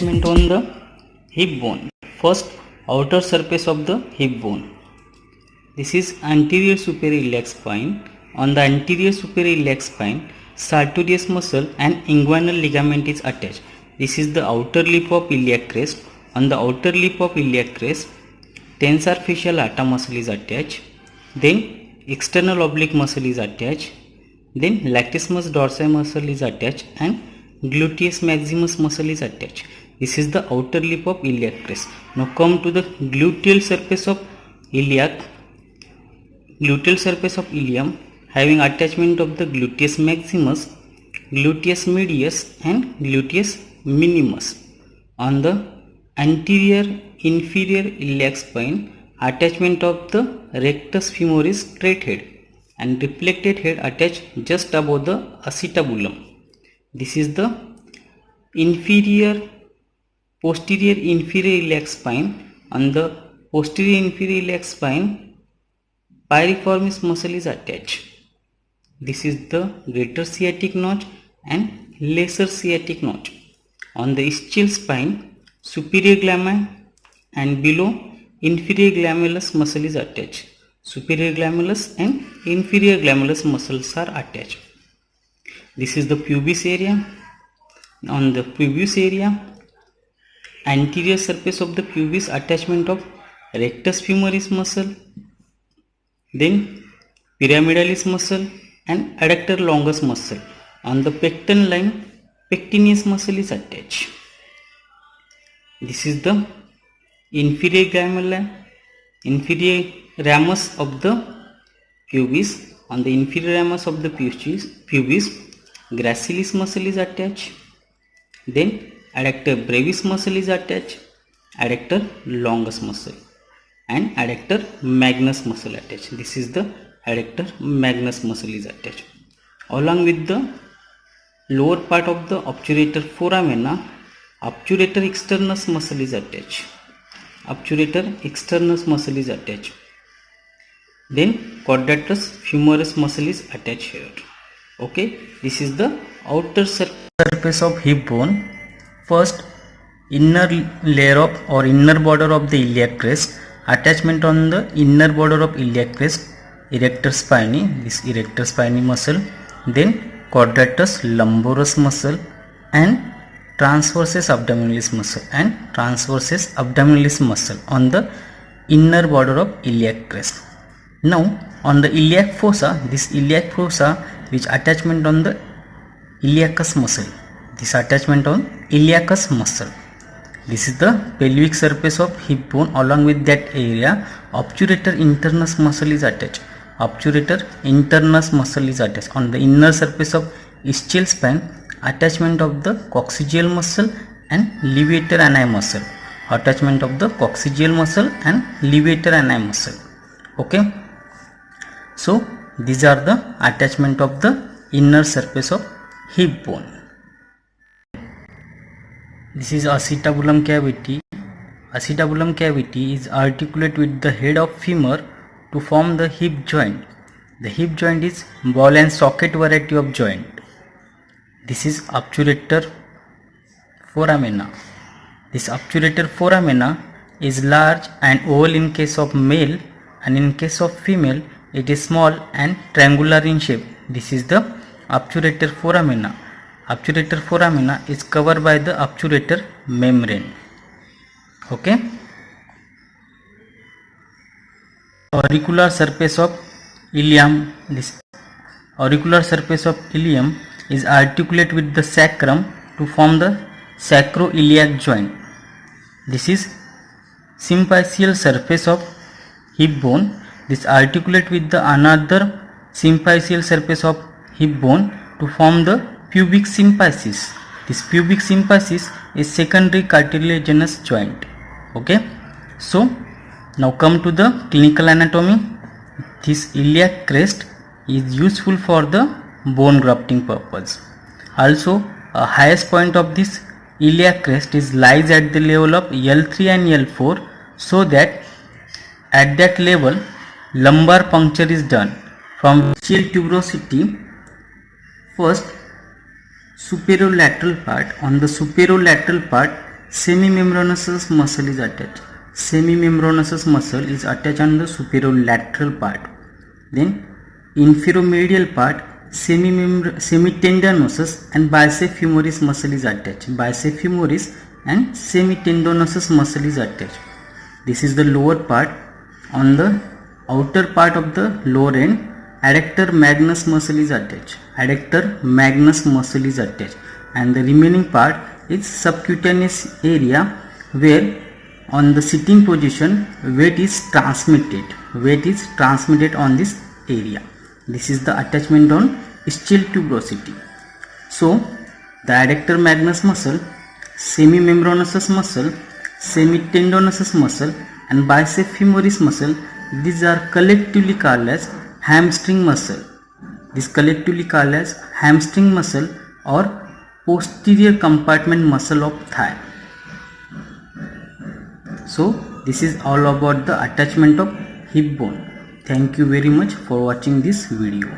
attachment on the hip bone. First, outer surface of the hip bone. This is anterior superior iliac spine. On the anterior superior iliac spine, sartorius muscle and inguinal ligament is attached. This is the outer lip of iliac crest. On the outer lip of iliac crest, tensor fascial lata muscle is attached. Then external oblique muscle is attached. Then latissimus dorsi muscle is attached and gluteus maximus muscle is attached. This is the outer lip of iliac crest. Now come to the gluteal surface of iliac. Gluteal surface of ilium having attachment of the gluteus maximus, gluteus medius and gluteus minimus. On the anterior inferior iliac spine, attachment of the rectus femoris straight head and reflected head attached just above the acetabulum. This is the posterior inferior iliac spine. On the posterior inferior iliac spine, piriformis muscle is attached. This is the greater sciatic notch and lesser sciatic notch. On the ischial spine, superior glamine and below inferior glamellus muscle is attached. Superior glamellus and inferior glamellus muscles are attached. This is the pubis area. On the pubis area, anterior surface of the pubis, attachment of rectus femoris muscle, then pyramidalis muscle and adductor longus muscle. On the pecten line, pectineus muscle is attached. This is the inferior ramus of the pubis. On the inferior ramus of the pubis, gracilis muscle is attached. Then adductor brevis muscle is attached, adductor longus muscle and adductor magnus muscle attached. This is the adductor magnus muscle is attached. Along with the lower part of the obturator foramina, obturator externus muscle is attached. Obturator externus muscle is attached. Then quadratus femoris muscle is attached here. Okay, this is the outer surface of hip bone. First, inner layer of or inner border of the iliac crest. Attachment on the inner border of iliac crest, erector spinae, this erector spinae muscle, then quadratus lumboris muscle and transversus abdominalis muscle and transversus abdominalis muscle on the inner border of iliac crest. Now on the iliac fossa, this iliac fossa which attachment on the iliacus muscle, this attachment on iliacus muscle. This is the pelvic surface of hip bone. Along with that area, obturator internus muscle is attached. Obturator internus muscle is attached. On the inner surface of ischial spine, attachment of the coccygeal muscle and levator ani muscle. Attachment of the coccygeal muscle and levator ani muscle. Okay. So these are the attachment of the inner surface of hip bone. This is acetabulum cavity. Acetabulum cavity is articulate with the head of femur to form the hip joint. The hip joint is ball and socket variety of joint. This is obturator foramina. This obturator foramina is large and oval in case of male, and in case of female it is small and triangular in shape. This is the obturator foramina. Obturator foramina is covered by the obturator membrane. Okay. Auricular surface of ilium. This auricular surface of ilium is articulate with the sacrum to form the sacroiliac joint. This is symphyseal surface of hip bone. This articulate with the another symphyseal surface of hip bone to form the pubic symphysis. This pubic symphysis is secondary cartilaginous joint. Okay. So now come to the clinical anatomy. This iliac crest is useful for the bone grafting purpose. Also, a highest point of this iliac crest is lies at the level of L3 and L4, so that at that level lumbar puncture is done. From ischial tuberosity, first superior lateral part. On the superior lateral part, semimembranosus muscle is attached. Semimembranosus muscle is attached on the superolateral part. Then inferomedial part, semitendinosus and bicep femoris muscle is attached. Bicep femoris and semitendinosus muscle is attached. This is the lower part. On the outer part of the lower end, adductor magnus muscle is attached. Adductor magnus muscle is attached, and the remaining part is subcutaneous area where on the sitting position weight is transmitted. Weight is transmitted on this area. This is the attachment on ischial tuberosity. So the adductor magnus muscle, semimembranosus muscle, semitendinosus muscle and bicep femoris muscle, these are collectively called as hamstring muscle. This collectively called as hamstring muscle or posterior compartment muscle of thigh. So this is all about the attachment of hip bone. Thank you very much for watching this video.